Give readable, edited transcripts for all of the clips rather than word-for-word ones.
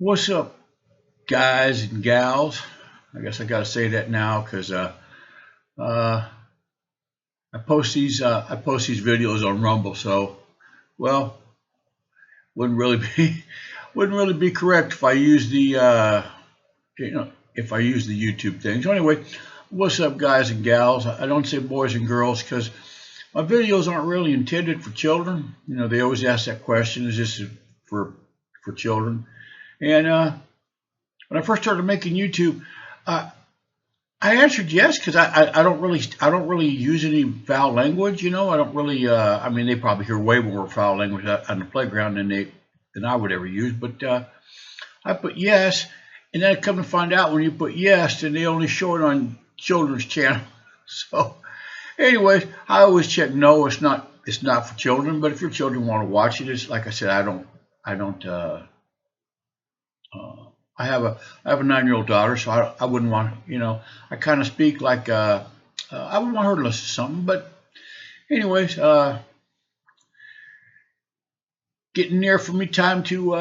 What's up, guys and gals? I guess I gotta say that now because uh, I post these videos on Rumble. So, well, wouldn't really be wouldn't really be correct if I use the if I use the YouTube thing. So anyway, what's up, guys and gals? I don't say boys and girls because my videos aren't really intended for children. They always ask that question: Is this for children? And when I first started making YouTube, uh, I answered yes because I don't really use any foul language. I don't really. I mean, they probably hear way more foul language on the playground than I would ever use. But I put yes, and then I come to find out when you put yes, then they only show it on children's channel. So, anyways, I always check no. It's not for children. But if your children want to watch it, it's like I said. I don't. Uh, I have a 9-year-old daughter, so I wouldn't want I kind of speak like I wouldn't want her to listen to something. But anyways, getting near for me time to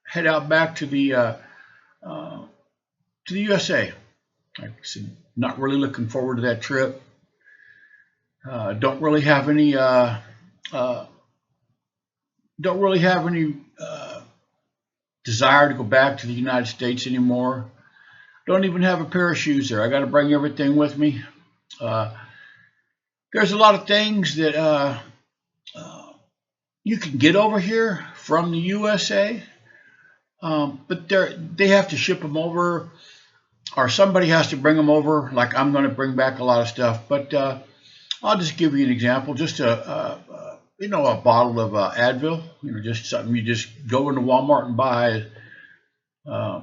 head out back uh, to the USA. Like I said, not really looking forward to that trip. Don't really have any uh, don't really have any desire to go back to the United States anymore. Don't even have a pair of shoes there. I got to bring everything with me. Uh, there's a lot of things that uh, you can get over here from the USA, but they have to ship them over, or somebody has to bring them over. Like I'm going to bring back a lot of stuff, but I'll just give you an example. Just a bottle of Advil. Just something you just go into Walmart and buy. Uh,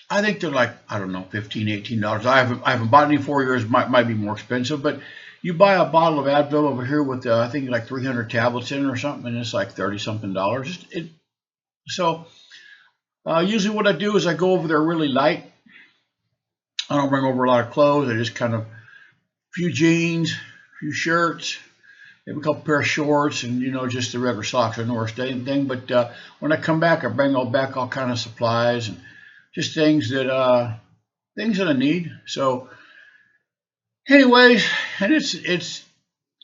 I think they're like, I don't know, $15, $18. I haven't bought any 4 years. Might be more expensive, but you buy a bottle of Advil over here with I think like 300 tablets in it or something, and it's like 30 something dollars. So usually what I do is I go over there really light. I don't bring over a lot of clothes. I just kind of few jeans, few shirts, maybe a couple pair of shorts, and just the regular socks. I know we're staying thing, but when I come back, I bring all kind of supplies and just things that I need. So, anyways, and it's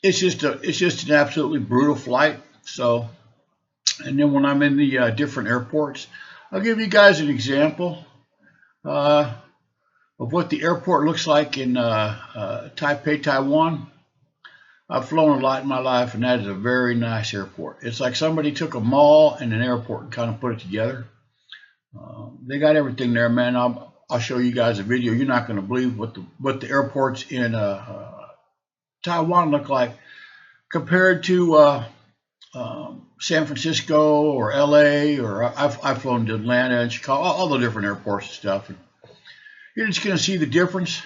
just an absolutely brutal flight. So, and then when I'm in the different airports, I'll give you guys an example uh, of what the airport looks like in Taipei, Taiwan. I've flown a lot in my life, and that is a very nice airport. It's like somebody took a mall and an airport and kind of put it together. They got everything there, man. I'll show you guys a video. You're not going to believe what the airports in Taiwan look like compared to San Francisco or LA, or I've flown to Atlanta and Chicago, all the different airports and stuff. And you're just going to see the difference.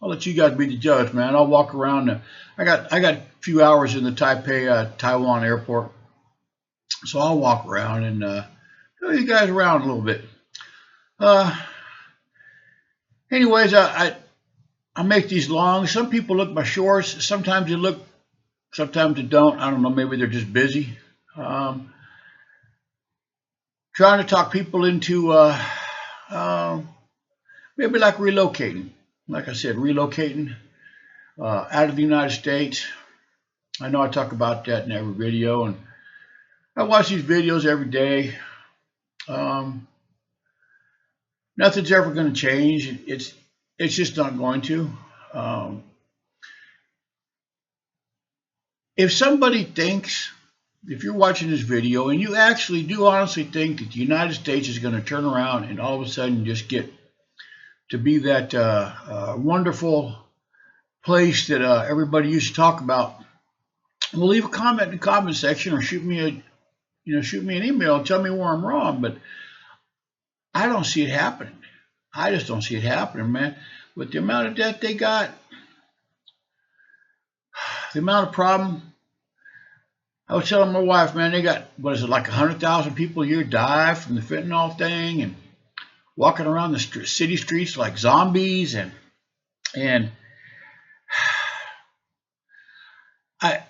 I'll let you guys be the judge, man. I'll walk around. I got a few hours in the Taipei, Taiwan airport, so I'll walk around and show you guys around a little bit. Uh, anyways, I make these long. Some people look my shorts. Sometimes they look, sometimes they don't. I don't know. Maybe they're just busy. Um, Trying to talk people into maybe like relocating. Like I said, relocating out of the United States. I know I talk about that in every video, and I watch these videos every day. Um, Nothing's ever going to change. It's just not going to. Um, if somebody thinks, if you're watching this video and you actually do honestly think that the United States is going to turn around and all of a sudden just get to be that wonderful place that everybody used to talk about, well, leave a comment in the comment section or shoot me an email and tell me where I'm wrong. But I don't see it happening. I just don't see it happening, man. With the amount of debt they got, the amount of problem. I was telling my wife, man, they got, what is it, like 100,000 people a year die from the fentanyl thing, and walking around the city streets like zombies, and I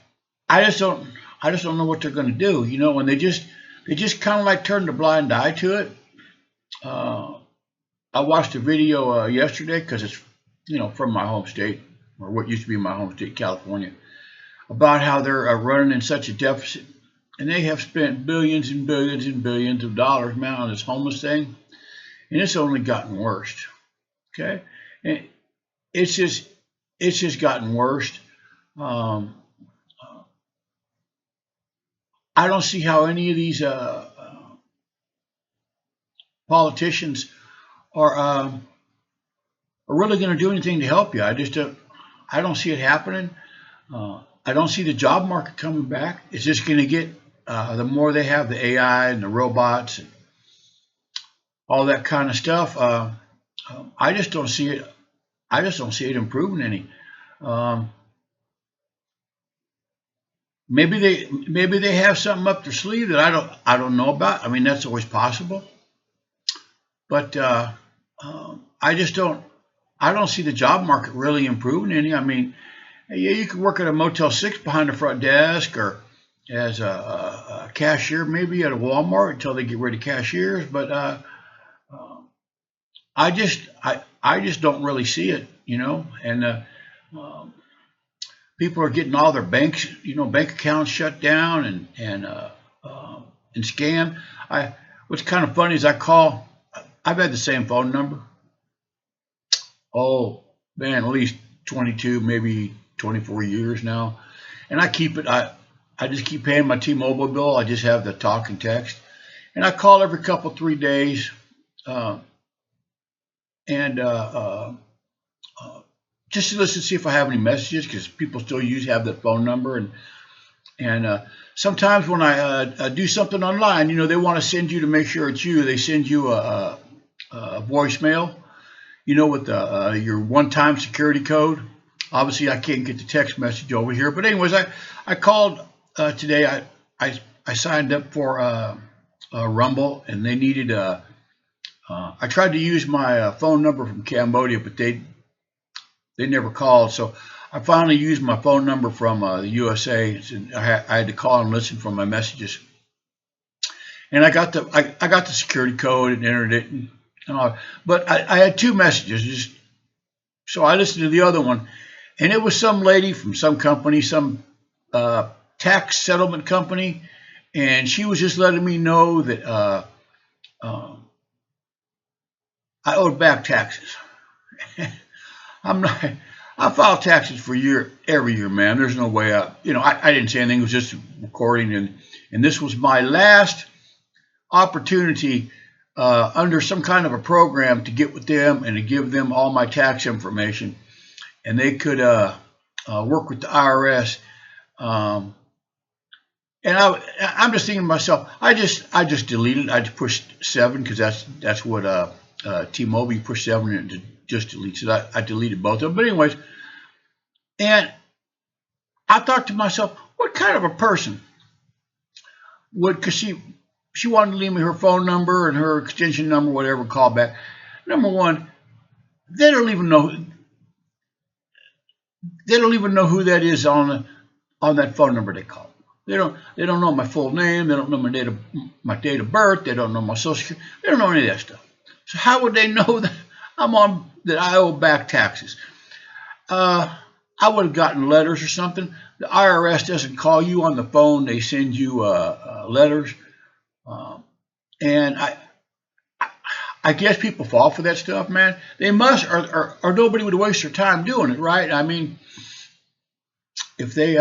I just don't know what they're going to do. When they just they just kind of like turned a blind eye to it. Uh, I watched a video yesterday because it's from my home state, or what used to be my home state, California, about how they're running in such a deficit, and they have spent billions and billions and billions of dollars, man, on this homeless thing, and it's only gotten worse. Okay, and it's just gotten worse. Um, I don't see how any of these politicians are really going to do anything to help you. I don't see it happening. I don't see the job market coming back. It's just going to get the more they have the AI and the robots and all that kind of stuff. I just don't see it. I just don't see it improving any. Um, maybe they have something up their sleeve that I don't know about. I mean, that's always possible. But I don't see the job market really improving any. I mean, yeah, you could work at a Motel 6 behind the front desk or as a cashier, maybe at a Walmart until they get rid of cashiers. But uh, I just don't really see it, And um, people are getting all their bank accounts shut down and scammed. What's kind of funny is I've had the same phone number. Oh man, at least 22, maybe 24 years now, and I keep it. I just keep paying my T-Mobile bill. I just have the talk and text, and I call every couple 3 days, uh, and just to listen to see if I have any messages because people still have that phone number, and sometimes when I do something online, they want to send you to make sure it's you. They send you a voicemail, with your one-time security code. Obviously, I can't get the text message over here. But anyways, I called today. I signed up for Rumble, and they needed. I tried to use my phone number from Cambodia, but they never called. So I finally used my phone number from the USA. I had to call and listen for my messages, and I got the security code and entered it. But I had two messages, so I listened to the other one, and it was some lady from some company, some tax settlement company, and she was just letting me know that uh, I owed back taxes. I'm not. I file taxes for every year, man. There's no way I didn't say anything. It was just a recording, and this was my last opportunity under some kind of a program to get with them and to give them all my tax information, and they could work with the IRS. Um, and I'm just thinking to myself, I just deleted. I just pushed 7 because that's what T-Mobile, you push 7 and it just deletes it. I deleted both of them. But anyways, and I thought to myself, what kind of a person would, because she wanted to leave me her phone number and her extension number, whatever, call back. Number one, they don't even know who that is on that phone number they call. They don't know my full name. They don't know my date of birth. They don't know my social security. They don't know any of that stuff. So how would they know that that I owe back taxes? I would have gotten letters or something. The IRS doesn't call you on the phone; they send you letters. And I guess people fall for that stuff, man. They must, or nobody would waste their time doing it, right? I mean, if they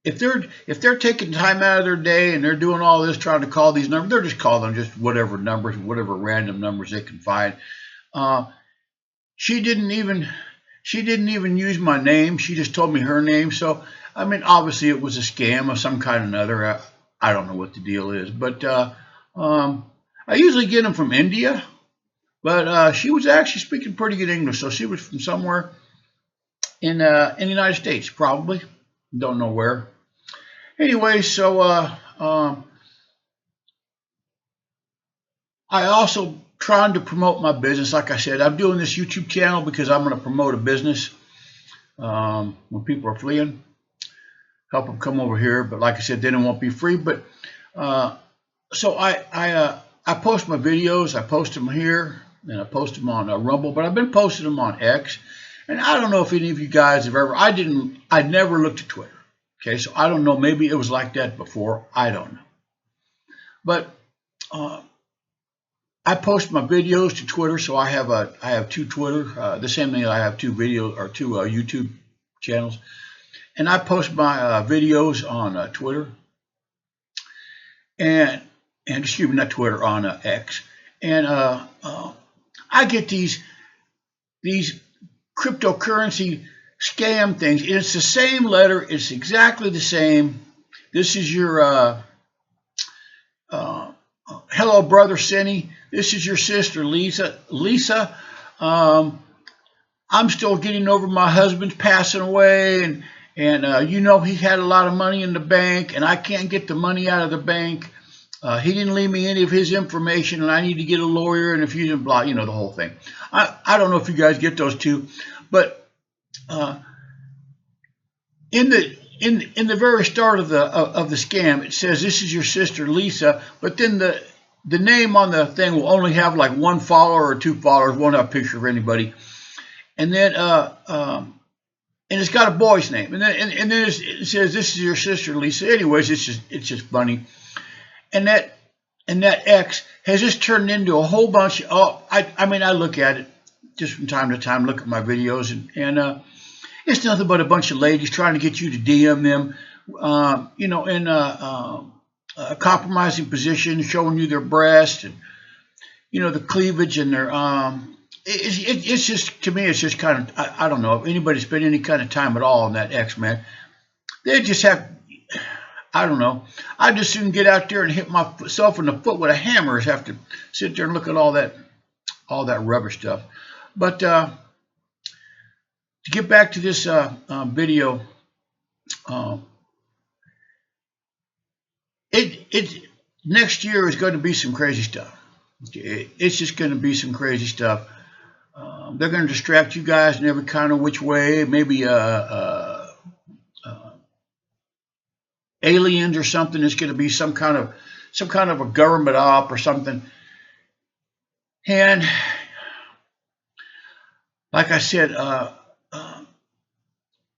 if they're taking time out of their day and they're doing all this trying to call these numbers, they're just calling just whatever numbers, whatever random numbers they can find. Uh, she didn't even use my name. She just told me her name. So I mean, obviously it was a scam of some kind or another. I don't know what the deal is, but I usually get them from India. But she was actually speaking pretty good English, so she was from somewhere in the United States, probably. Don't know where. Anyway, so I also trying to promote my business. Like I said, I'm doing this YouTube channel because I'm going to promote a business when people are fleeing. help them come over here. But like I said, then it won't be free. But so I post my videos. I post them here, and I post them on Rumble. But I've been posting them on X, and I don't know if any of you guys have ever. I never looked at Twitter. Okay, so I don't know. Maybe it was like that before. I don't know. But I post my videos to Twitter, so I have two Twitter. The same thing. I have two YouTube channels, and I post my videos on Twitter, and excuse me, not Twitter, on X, and I get these cryptocurrency scam things. It's the same letter. It's exactly the same. This is your hello, brother Cindy. This is your sister Lisa. Lisa, I'm still getting over my husband's passing away, and he had a lot of money in the bank, and I can't get the money out of the bank. He didn't leave me any of his information, and I need to get a lawyer. And if you didn't blah, the whole thing. I don't know if you guys get those two, but in the very start of the scam, it says this is your sister Lisa, but then the name on the thing will only have like one follower or two followers, won't have a picture of anybody, and then and it's got a boy's name, and then it says this is your sister Lisa. Anyways, it's just funny, and that X has just turned into a whole bunch of. I look at it just from time to time, look at my videos, and it's nothing but a bunch of ladies trying to get you to DM them, in a compromising position, showing you their breast and the cleavage and their it's just, to me, it's just kind of, I don't know if anybody spent any kind of time at all on that X, man. They just have, I don't know. I just soon get out there and hit myself in the foot with a hammer, have to sit there and look at all that rubber stuff. But to get back to this video, next year is going to be some crazy stuff. It's just going to be some crazy stuff. They're going to distract you guys in every kind of which way. Maybe aliens or something. It's going to be some kind of a government op or something. And like I said,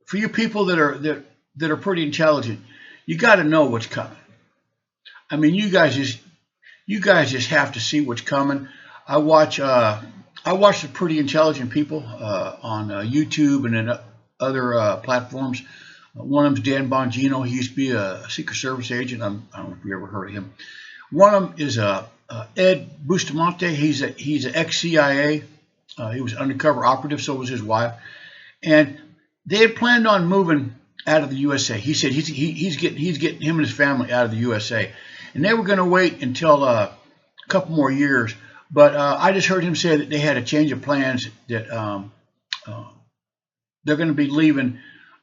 for you people that are pretty intelligent, you got to know what's coming. I mean, you guys just have to see what's coming. I watch the pretty intelligent people on YouTube and then other platforms. One of them's Dan Bongino. He used to be a Secret Service agent. I don't know if you ever heard of him. One of them is Ed Bustamante. He's an ex-CIA. He was undercover operative. So was his wife, and they had planned on moving out of the USA. He said he's getting him and his family out of the USA, and they were going to wait until a couple more years. But I just heard him say that they had a change of plans, that they're going to be leaving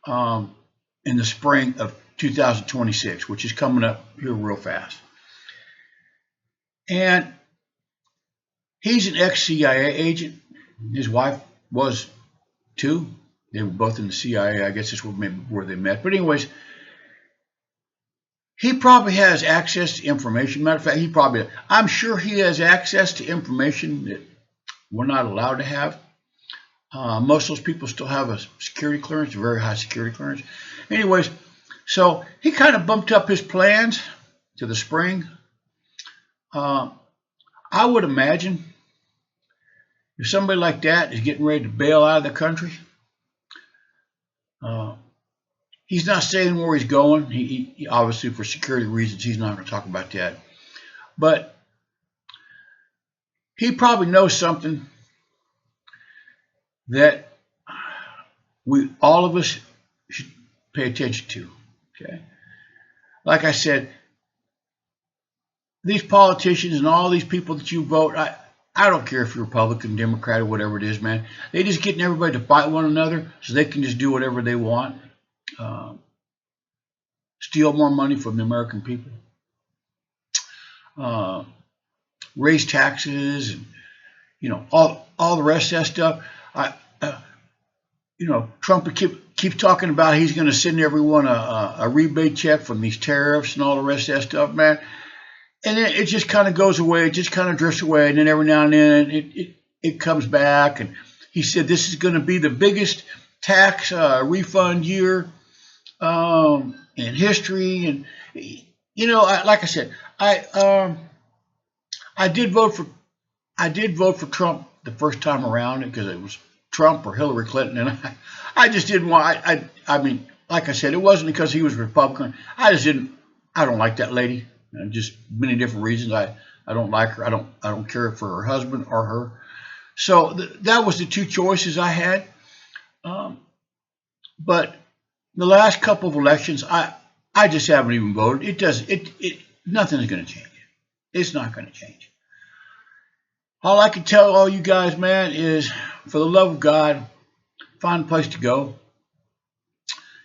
in the spring of 2026, which is coming up here real fast. And he's an ex-CIA agent. His wife was too. They were both in the CIA. I guess that's where they met. But anyways, he probably has access to information. Matter of fact, I'm sure he has access to information that we're not allowed to have. Most of those people still have a security clearance, a very high security clearance. Anyways, so he kind of bumped up his plans to the spring. I would imagine if somebody like that is getting ready to bail out of the country, he's not saying where he's going. He obviously, for security reasons, he's not going to talk about that. But he probably knows something that all of us should pay attention to. Okay, like I said, these politicians and all these people that you vote, I don't care if you're Republican, Democrat, or whatever it is, man. They just getting everybody to fight one another so they can just do whatever they want. Steal more money from the American people. Raise taxes, and all the rest of that stuff. Trump keeps talking about he's going to send everyone a rebate check from these tariffs and all the rest of that stuff, man. And it just kind of goes away. It just kind of drifts away. And then every now and then it comes back. And he said this is going to be the biggest tax refund year in history. And, like I said, I did vote for Trump the first time around because it was Trump or Hillary Clinton, and I just didn't want. I mean, like I said, it wasn't because he was Republican. I don't like that lady. Just many different reasons. I don't like her. I don't care for her husband or her. So that was the two choices I had. But the last couple of elections, I just haven't even voted. Nothing's going to change. It's not going to change. All I can tell all you guys, man, is for the love of God, find a place to go.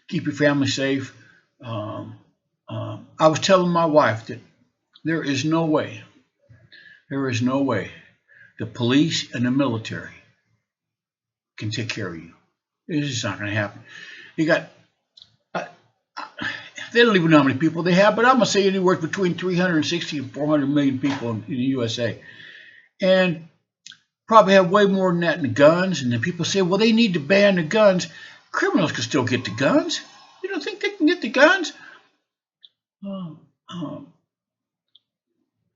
Keep your family safe. I was telling my wife that there is no way the police and the military can take care of you. It's just not going to happen. You got, they don't even know how many people they have, but I'm going to say anywhere between 360 and 400 million people in the USA. And probably have way more than that in the guns. And then people say, well, they need to ban the guns. Criminals can still get the guns. You don't think they can get the guns?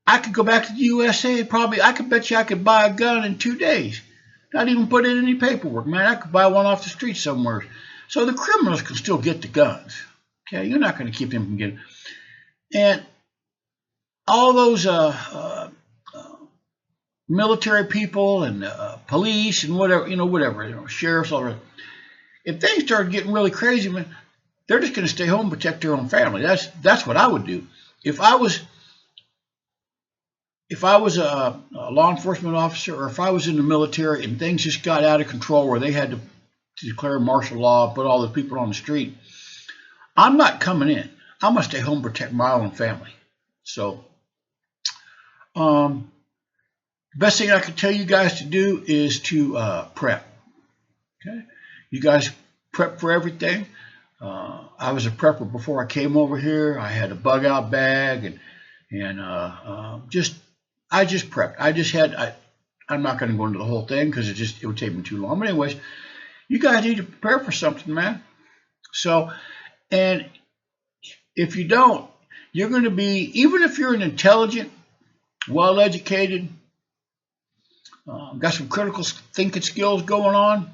I could go back to the USA. I could bet you I could buy a gun in 2 days. Not even put in any paperwork, man. I could buy one off the street somewhere. So the criminals can still get the guns. Okay, you're not going to keep them from getting. And all those military people and police and whatever, sheriffs, all that. If things started getting really crazy, man, they're just going to stay home and protect their own family. That's what I would do. If I was a law enforcement officer, or if I was in the military and things just got out of control where they had to declare martial law, put all the people on the street, I'm not coming in. I'm going to stay home and protect my own family. So, best thing I can tell you guys to do is to prep. Okay, you guys prep for everything. I was a prepper before I came over here. I had a bug out bag and I just prepped. I'm not going to go into the whole thing because it would take me too long. But anyways, you guys need to prepare for something, man. So, and if you don't, you're going to be, even if you're an intelligent, well-educated, got some critical thinking skills going on,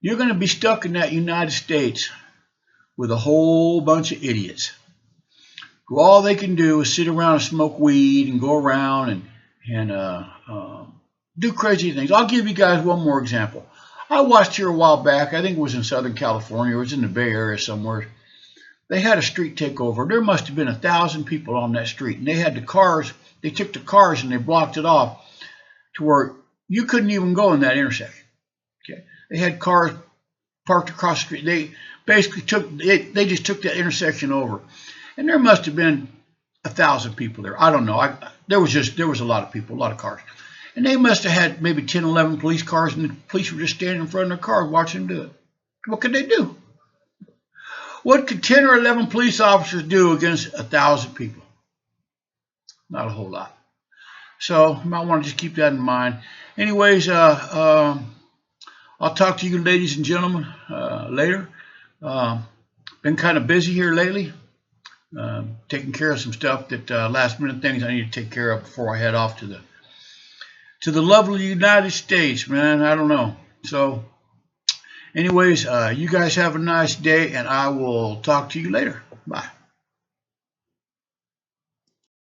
you're going to be stuck in that United States with a whole bunch of idiots who all they can do is sit around and smoke weed and go around and do crazy things. I'll give you guys one more example. I watched here a while back, I think it was in Southern California, it was in the Bay Area somewhere. They had a street takeover. There must have been 1,000 people on that street, and they had the cars. They took the cars and they blocked it off to where you couldn't even go in that intersection. Okay, they had cars parked across the street. They basically they just took that intersection over, and there must have been 1,000 people there. I don't know. There was a lot of people, a lot of cars, and they must have had maybe 10, 11 police cars, and the police were just standing in front of their cars watching them do it. What could they do? What could 10 or 11 police officers do against 1,000 people? Not a whole lot. So you might want to just keep that in mind. Anyways, I'll talk to you ladies and gentlemen later. Been kind of busy here lately. Taking care of some stuff that last minute things I need to take care of before I head off to the lovely United States, man. I don't know. So anyways, you guys have a nice day, and I will talk to you later. Bye.